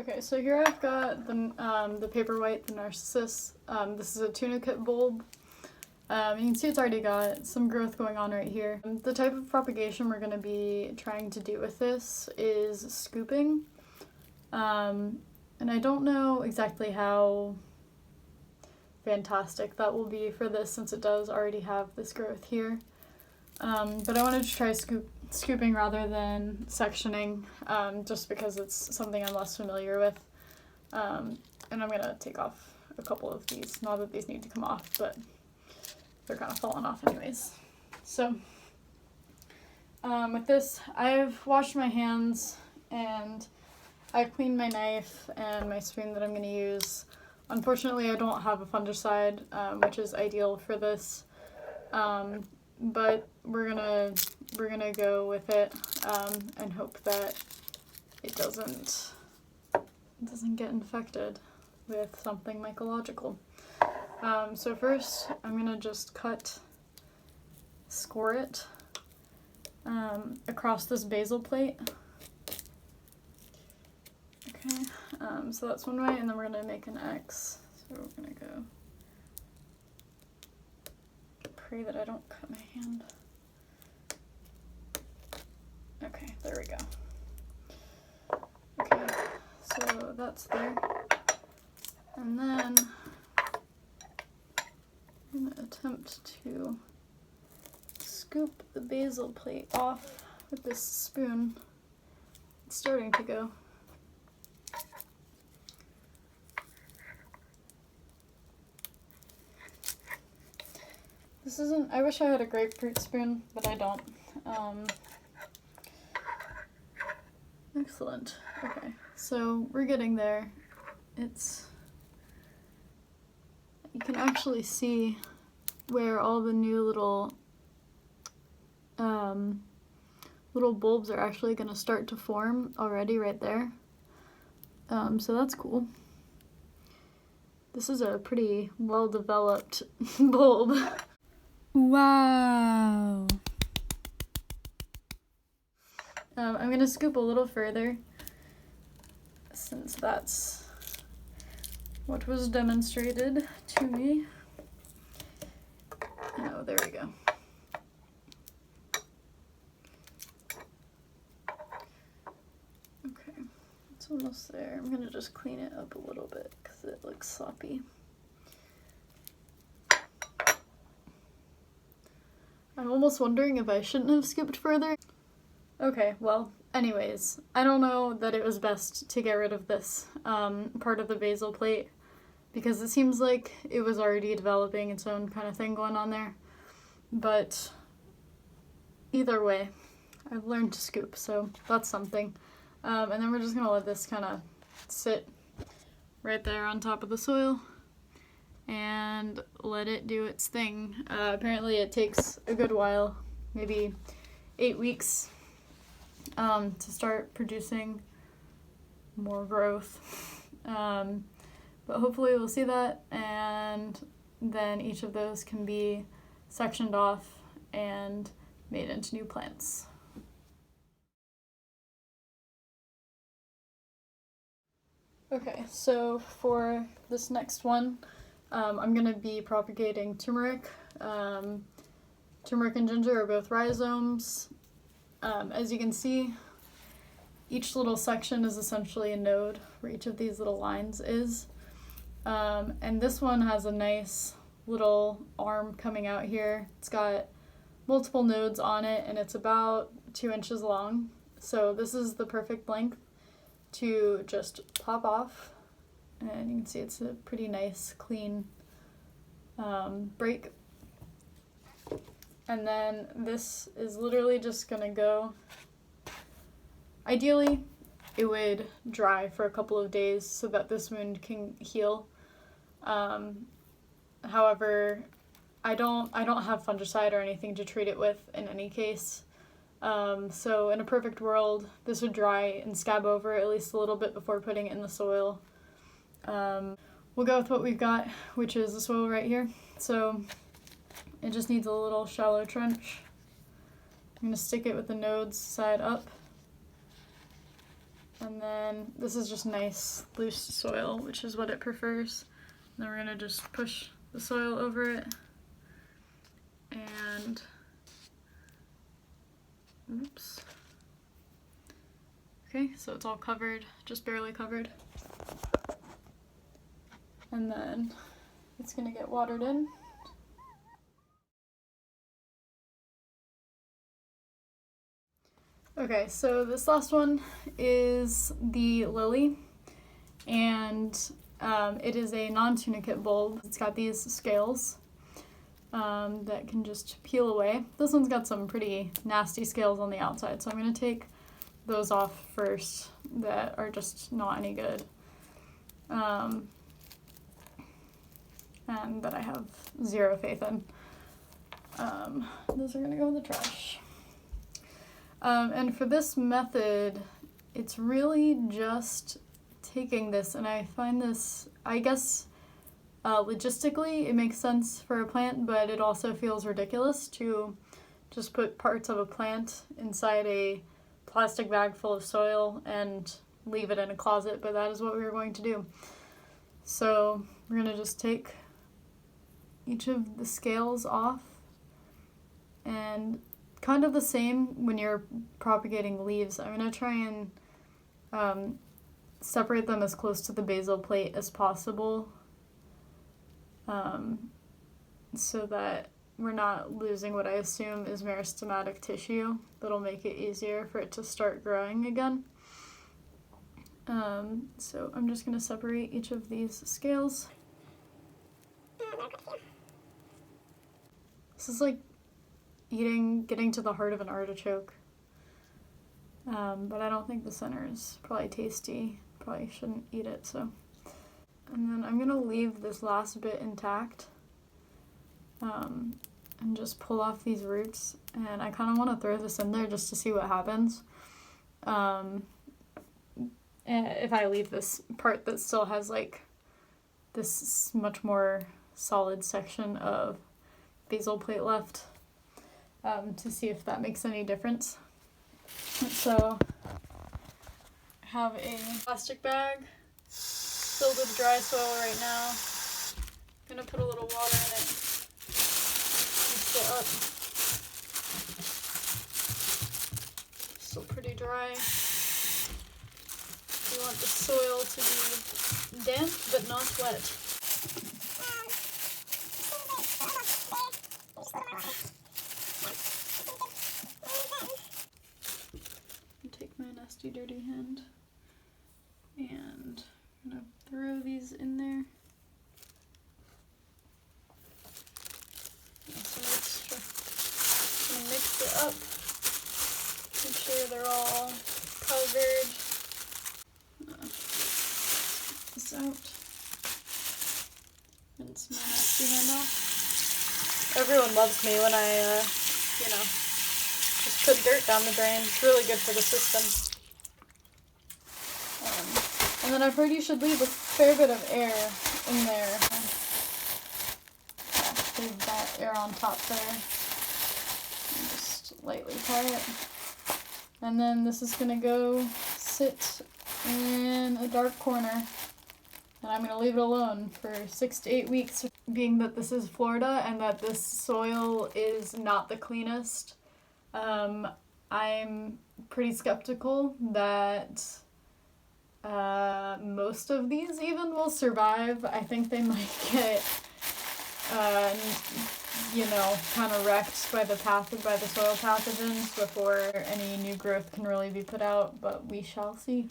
Okay, so here I've got the paperwhite, the narcissus. This is a tunicate bulb. You can see it's already got some growth going on right here. The type of propagation we're going to be trying to do with this is scooping. And I don't know exactly how fantastic that will be for this since it does already have this growth here. But I wanted to try scooping rather than sectioning, just because it's something I'm less familiar with. And I'm going to take off a couple of these, not that these need to come off, but they're kind of falling off anyways. So with this, I've washed my hands and I've cleaned my knife and my spoon that I'm going to use. Unfortunately, I don't have a fungicide, which is ideal for this, but we're gonna go with it and hope that it doesn't get infected with something mycological. So first, I'm gonna just score it across this basil plate. Okay, so that's one way, and then we're gonna make an X. So we're gonna go. Pray that I don't cut my hand. Okay, there we go. Okay, so that's there. And then I'm gonna attempt to scoop the basil plate off with this spoon. It's starting to go. This isn't, I wish I had a grapefruit spoon, but I don't. Excellent. Okay, so we're getting there. You can actually see where all the new little bulbs are actually going to start to form already right there. So that's cool. This is a pretty well-developed bulb. Wow! I'm going to scoop a little further since that's what was demonstrated to me. Oh, there we go. Okay, it's almost there. I'm going to just clean it up a little bit because it looks sloppy. I'm almost wondering if I shouldn't have scooped further. Okay, well, anyways, I don't know that it was best to get rid of this part of the basil plate because it seems like it was already developing its own kind of thing going on there. But either way, I've learned to scoop, so that's something. And then we're just gonna let this kind of sit right there on top of the soil and let it do its thing. Apparently it takes a good while, maybe 8 weeks, to start producing more growth. But hopefully we'll see that, and then each of those can be sectioned off and made into new plants. Okay, so for this next one, I'm going to be propagating turmeric. Turmeric and ginger are both rhizomes. As you can see, each little section is essentially a node where each of these little lines is. And this one has a nice little arm coming out here. It's got multiple nodes on it and it's about 2 inches long. So this is the perfect length to just pop off. And you can see it's a pretty nice, clean break. And then this is literally just gonna go, ideally it would dry for a couple of days so that this wound can heal. However, I don't have fungicide or anything to treat it with in any case. So in a perfect world, this would dry and scab over at least a little bit before putting it in the soil. We'll go with what we've got, which is the soil right here. So it just needs a little shallow trench. I'm going to stick it with the nodes side up. And then this is just nice loose soil, which is what it prefers. And then we're gonna just push the soil over it. And, oops. Okay, so it's all covered, just barely covered. And then it's gonna get watered in. Okay, so this last one is the lily, and it is a non-tunicate bulb. It's got these scales that can just peel away. This one's got some pretty nasty scales on the outside, so I'm going to take those off first that are just not any good, and that I have zero faith in. Those are going to go in the trash. And for this method, it's really just taking this, and I find this, I guess, logistically it makes sense for a plant, but it also feels ridiculous to just put parts of a plant inside a plastic bag full of soil and leave it in a closet, but that is what we were going to do. So we're going to just take each of the scales off, and kind of the same when you're propagating leaves. I'm going to try and separate them as close to the basal plate as possible, so that we're not losing what I assume is meristematic tissue. That'll make it easier for it to start growing again. So I'm just going to separate each of these scales. This is like getting to the heart of an artichoke. But I don't think the center is probably tasty. Probably shouldn't eat it, so. And then I'm gonna leave this last bit intact, and just pull off these roots. And I kind of want to throw this in there just to see what happens. And if I leave this part that still has like this much more solid section of basal plate left, to see if that makes any difference. So I have a plastic bag filled with dry soil right now. I'm gonna put a little water in it, mix it up. Still pretty dry. You want the soil to be damp but not wet. Take my nasty dirty hand and I'm gonna throw these in there. Some extra. I'm gonna mix it up. Make sure they're all covered. Take this out. Rinse my nasty hand off. Everyone loves me when I, just put dirt down the drain. It's really good for the system. And then I've heard you should leave a fair bit of air in there. Yeah, leave that air on top there. And just lightly tie it. And then this is gonna go sit in a dark corner. And I'm gonna leave it alone for 6 to 8 weeks, being that this is Florida and that this soil is not the cleanest. I'm pretty skeptical that most of these even will survive. I think they might get, kind of wrecked by the soil pathogens before any new growth can really be put out, but we shall see.